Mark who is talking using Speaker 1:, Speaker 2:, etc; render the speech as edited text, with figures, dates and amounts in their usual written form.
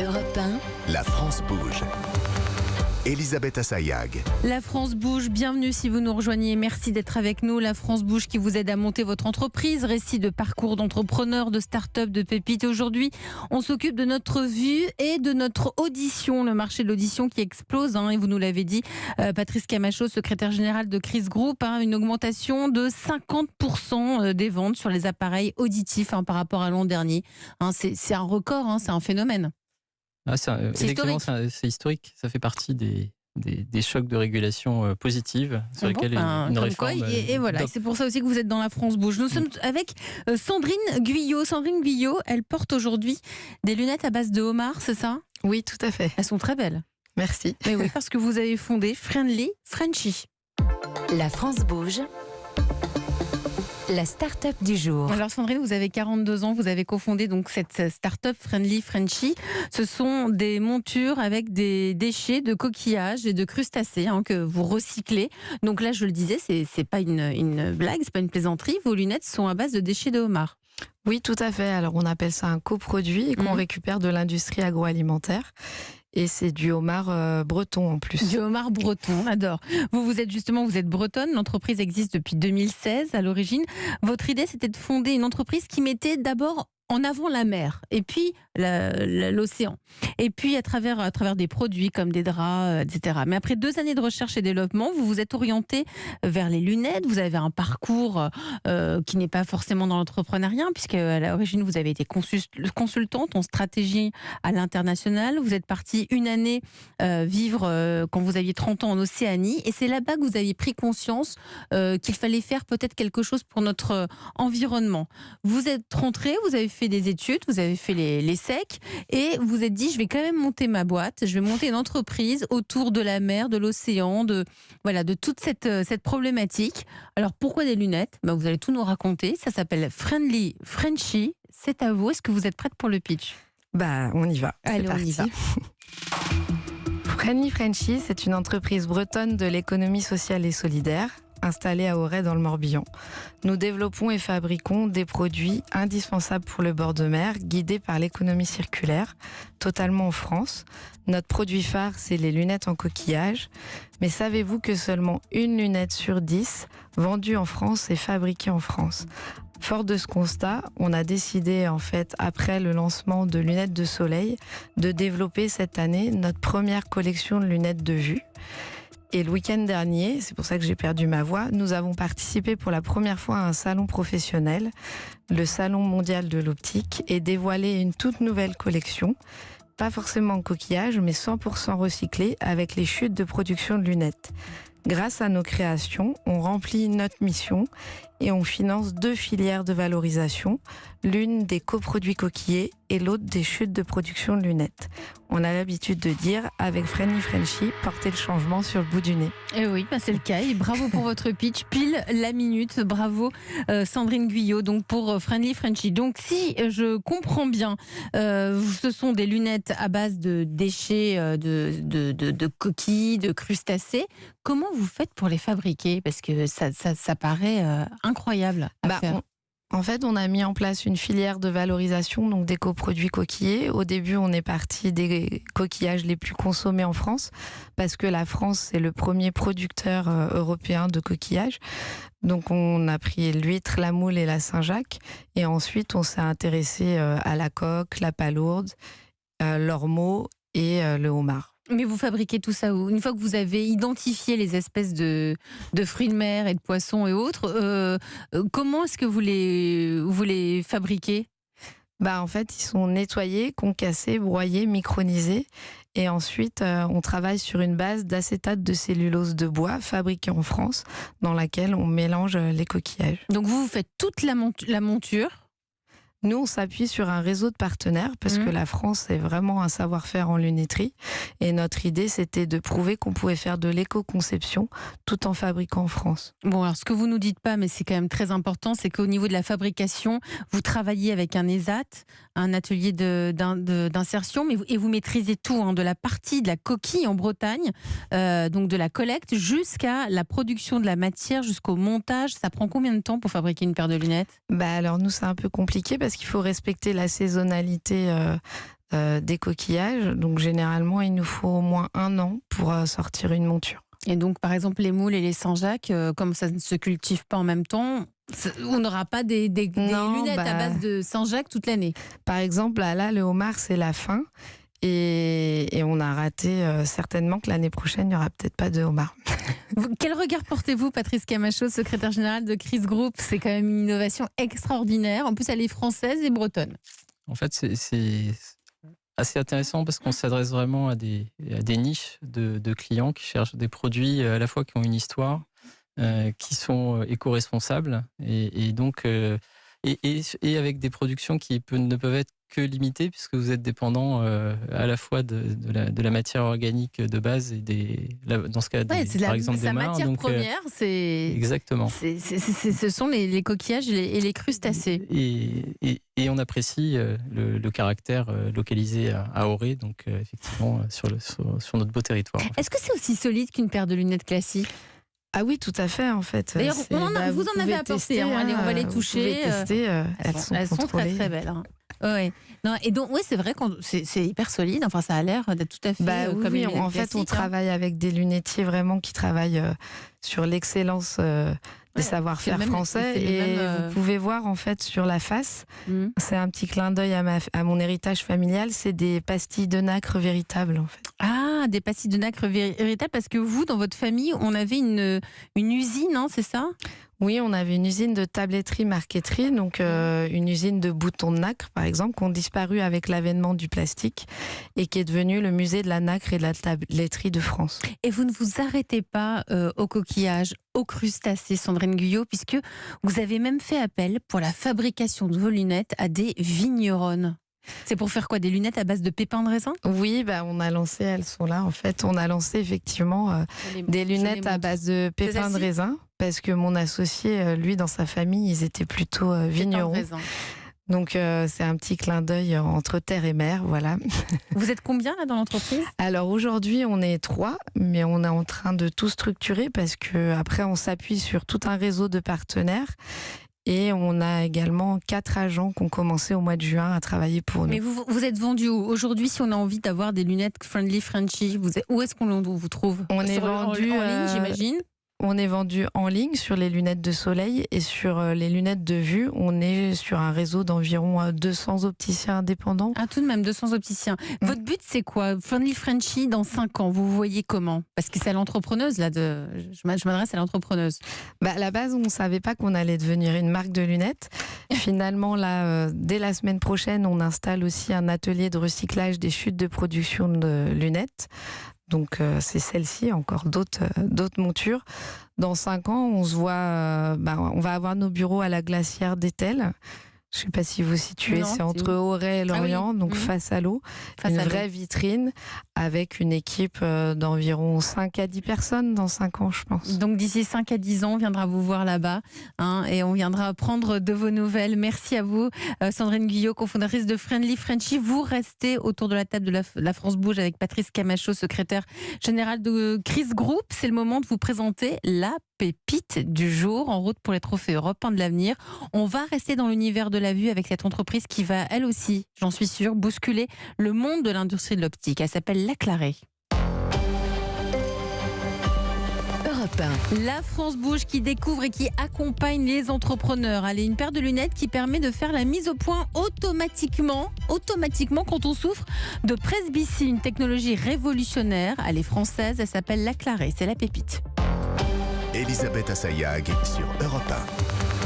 Speaker 1: Europe 1.
Speaker 2: La France bouge. Elisabeth Assayag.
Speaker 3: La France bouge, bienvenue si vous nous rejoignez, merci d'être avec nous. La France bouge qui vous aide à monter votre entreprise, récit de parcours d'entrepreneurs, de start-up, de pépites. Aujourd'hui, on s'occupe de notre vue et de notre audition, le marché de l'audition qui explose, et vous nous l'avez dit, Patrice Camacho, secrétaire général de Chris Group, une augmentation de 50% des ventes sur les appareils auditifs par rapport à l'an dernier. C'est un record, c'est un phénomène.
Speaker 4: C'est historique, ça fait partie des chocs de régulation positive sur lesquels une réforme...
Speaker 3: Et voilà, c'est pour ça aussi que vous êtes dans la France bouge. Nous sommes avec Sandrine Guyot. Sandrine Guyot, elle porte aujourd'hui des lunettes à base de homard, c'est ça ?
Speaker 5: Oui, tout à fait.
Speaker 3: Elles sont très belles.
Speaker 5: Merci.
Speaker 3: Mais oui, parce que vous avez fondé Friendly Frenchy.
Speaker 1: La France bouge. La start-up du jour.
Speaker 3: Alors Sandrine, vous avez 42 ans, vous avez cofondé donc cette start-up Friendly Frenchy. Ce sont des montures avec des déchets de coquillages et de crustacés que vous recyclez. Donc là, je le disais, c'est pas une blague, c'est pas une plaisanterie. Vos lunettes sont à base de déchets de homard.
Speaker 5: Oui, tout à fait. Alors on appelle ça un coproduit qu'on récupère de l'industrie agroalimentaire. Et c'est du homard breton en plus.
Speaker 3: Du homard breton, on adore. Vous êtes bretonne, l'entreprise existe depuis 2016 à l'origine. Votre idée, c'était de fonder une entreprise qui mettait d'abord en avant la mer, et puis l'océan, et puis à travers des produits comme des draps, etc. Mais après 2 années de recherche et développement, vous vous êtes orienté vers les lunettes. Vous avez un parcours qui n'est pas forcément dans l'entrepreneuriat, puisque à l'origine vous avez été consultante en stratégie à l'international. Vous êtes partie 1 année vivre quand vous aviez 30 ans en Océanie, et c'est là-bas que vous avez pris conscience qu'il fallait faire peut-être quelque chose pour notre environnement. Vous êtes rentré, vous avez fait des études, vous avez fait les secs, et vous vous êtes dit, je vais quand même monter ma boîte, je vais monter une entreprise autour de la mer, de l'océan, de toute cette problématique. Alors pourquoi des lunettes ? Vous allez tout nous raconter. Ça s'appelle Friendly Frenchy. C'est à vous. Est-ce que vous êtes prête pour le pitch ?
Speaker 5: On y va.
Speaker 3: Allez,
Speaker 5: c'est
Speaker 3: on y va.
Speaker 5: Friendly Frenchy, c'est une entreprise bretonne de l'économie sociale et solidaire, installée à Auray dans le Morbihan. Nous développons et fabriquons des produits indispensables pour le bord de mer, guidés par l'économie circulaire, totalement en France. Notre produit phare, c'est les lunettes en coquillage. Mais savez-vous que seulement 1 lunette sur 10 vendue en France est fabriquée en France ? Fort de ce constat, on a décidé, après le lancement de lunettes de soleil, de développer cette année notre première collection de lunettes de vue. Et le week-end dernier, c'est pour ça que j'ai perdu ma voix, nous avons participé pour la première fois à un salon professionnel, le Salon mondial de l'optique, et dévoilé une toute nouvelle collection, pas forcément en coquillage, mais 100% recyclée, avec les chutes de production de lunettes. Grâce à nos créations, on remplit notre mission et on finance 2 filières de valorisation, l'une des coproduits coquillés et l'autre des chutes de production de lunettes. On a l'habitude de dire, avec Friendly Frenchy, porter le changement sur le bout du nez.
Speaker 3: Et oui, c'est le cas. Et bravo pour votre pitch, pile la minute. Bravo Sandrine Guyot, donc pour Friendly Frenchy. Donc si je comprends bien, ce sont des lunettes à base de déchets de coquilles, de crustacés. Comment vous faites pour les fabriquer ? Parce que ça paraît incroyable à faire.
Speaker 5: En fait, on a mis en place une filière de valorisation, donc des coproduits coquillés. Au début, on est parti des coquillages les plus consommés en France, parce que la France, c'est le premier producteur européen de coquillages. Donc, on a pris l'huître, la moule et la Saint-Jacques. Et ensuite, on s'est intéressé à la coque, la palourde, l'ormeau et le homard.
Speaker 3: Mais vous fabriquez tout ça où ? Une fois que vous avez identifié les espèces de fruits de mer et de poissons et autres, comment est-ce que vous les fabriquez ?
Speaker 5: En fait, ils sont nettoyés, concassés, broyés, micronisés. Et ensuite, on travaille sur une base d'acétate de cellulose de bois fabriquée en France, dans laquelle on mélange les coquillages.
Speaker 3: Donc vous faites toute la monture ?
Speaker 5: Nous, on s'appuie sur un réseau de partenaires parce que la France est vraiment un savoir-faire en lunetterie. Et notre idée, c'était de prouver qu'on pouvait faire de l'éco-conception tout en fabriquant en France.
Speaker 3: Bon, alors ce que vous nous dites pas, mais c'est quand même très important, c'est qu'au niveau de la fabrication, vous travaillez avec un ESAT, un atelier d'insertion, et vous maîtrisez tout, de la partie de la coquille en Bretagne, donc de la collecte jusqu'à la production de la matière, jusqu'au montage. Ça prend combien de temps pour fabriquer une paire de lunettes ?
Speaker 5: Alors nous, c'est un peu compliqué parce qu'il faut respecter la saisonnalité des coquillages. Donc généralement, il nous faut au moins 1 an pour sortir une monture.
Speaker 3: Et donc, par exemple, les moules et les Saint-Jacques, comme ça ne se cultive pas en même temps, on n'aura pas des lunettes à base de Saint-Jacques toute l'année.
Speaker 5: Par exemple, là, le homard, c'est la fin. Et on a raté certainement que l'année prochaine, il n'y aura peut-être pas de homard.
Speaker 3: Quel regard portez-vous, Patrice Camacho, secrétaire général de Chris Group? C'est quand même une innovation extraordinaire. En plus, elle est française et bretonne.
Speaker 4: En fait, c'est assez intéressant parce qu'on s'adresse vraiment à des niches de clients qui cherchent des produits à la fois qui ont une histoire, qui sont éco-responsables et donc et avec des productions qui ne peuvent être que limitées puisque vous êtes dépendant à la fois de la matière organique de base et dans ce cas par exemple des mares.
Speaker 3: Sa matière première, c'est
Speaker 4: exactement.
Speaker 3: Ce sont les coquillages et les crustacés.
Speaker 4: Et on apprécie le caractère localisé à Auray, donc effectivement sur notre beau territoire.
Speaker 3: Est-ce que c'est aussi solide qu'une paire de lunettes classique?
Speaker 5: Ah oui, tout à fait, en fait.
Speaker 3: D'ailleurs, vous en avez apporté. Allez, on va les toucher.
Speaker 5: Vous pouvez tester.
Speaker 3: Elles sont très très belles. Hein. Ouais. Non, et donc, oui, c'est vrai que c'est hyper solide. Enfin, ça a l'air d'être tout à fait comme une lunette
Speaker 5: en fait, on travaille avec des lunettiers vraiment qui travaillent sur l'excellence des savoir-faire français. Et vous pouvez voir, en fait, sur la face, c'est un petit clin d'œil à mon héritage familial. C'est des pastilles de nacre véritables, en fait.
Speaker 3: Ah, des pastilles de nacre véritables, parce que vous, dans votre famille, on avait une usine, hein, c'est ça?
Speaker 5: Oui, on avait une usine de tabletterie-marqueterie, donc une usine de boutons de nacre, par exemple, qui ont disparu avec l'avènement du plastique et qui est devenu le musée de la nacre et de la tabletterie de France.
Speaker 3: Et vous ne vous arrêtez pas aux coquillages, aux crustacés, Sandrine Guyot, puisque vous avez même fait appel pour la fabrication de vos lunettes à des vigneronnes. C'est pour faire quoi? Des lunettes à base de pépins de raisin?
Speaker 5: Oui, on a lancé, elles sont là en fait, on a lancé effectivement des lunettes à base de pépins de raisin, parce que mon associé, lui, dans sa famille, ils étaient plutôt vignerons. Donc c'est un petit clin d'œil entre terre et mer, voilà.
Speaker 3: Vous êtes combien là dans l'entreprise?
Speaker 5: Alors aujourd'hui on est 3, mais on est en train de tout structurer parce que après on s'appuie sur tout un réseau de partenaires. Et on a également 4 agents qui ont commencé au mois de juin à travailler pour nous.
Speaker 3: Mais vous êtes vendu où? Aujourd'hui, si on a envie d'avoir des lunettes Friendly Frenchy, où est-ce qu'on vous trouve?
Speaker 5: On est vendu
Speaker 3: en ligne, j'imagine.
Speaker 5: On est vendu en ligne sur les lunettes de soleil et sur les lunettes de vue. On est sur un réseau d'environ 200 opticiens indépendants.
Speaker 3: Ah, tout de même, 200 opticiens. Votre but, c'est quoi? Friendly Frenchy, dans 5 ans, vous vous voyez comment? Parce que c'est à l'entrepreneuse, là. Je m'adresse à l'entrepreneuse.
Speaker 5: À la base, on ne savait pas qu'on allait devenir une marque de lunettes. Finalement, là, dès la semaine prochaine, on installe aussi un atelier de recyclage des chutes de production de lunettes. Donc c'est celle-ci, encore d'autres montures. Dans 5 ans, on se voit, on va avoir nos bureaux à la glacière d'Etel. Je ne sais pas si vous situez, c'est entre Auray et Lorient, donc face à l'eau. Une vraie vitrine avec une équipe d'environ 5 à 10 personnes dans 5 ans, je pense.
Speaker 3: Donc d'ici 5 à 10 ans, on viendra vous voir là-bas et on viendra prendre de vos nouvelles. Merci à vous, Sandrine Guyot, cofondatrice de Friendly Frenchy. Vous restez autour de la table de la France Bouge avec Patrice Camacho, secrétaire général de Chris Group. C'est le moment de vous présenter la pépite du jour, en route pour les trophées européens de l'avenir. On va rester dans l'univers de la vue avec cette entreprise qui va, elle aussi, j'en suis sûre, bousculer le monde de l'industrie de l'optique. Elle s'appelle Laclaré.
Speaker 1: Europe 1.
Speaker 3: La France Bouge qui découvre et qui accompagne les entrepreneurs. Allez, une paire de lunettes qui permet de faire la mise au point automatiquement quand on souffre de presbytie. Une technologie révolutionnaire. Elle est française, elle s'appelle Laclaré. C'est la pépite.
Speaker 2: Elisabeth Assayag sur Europe 1.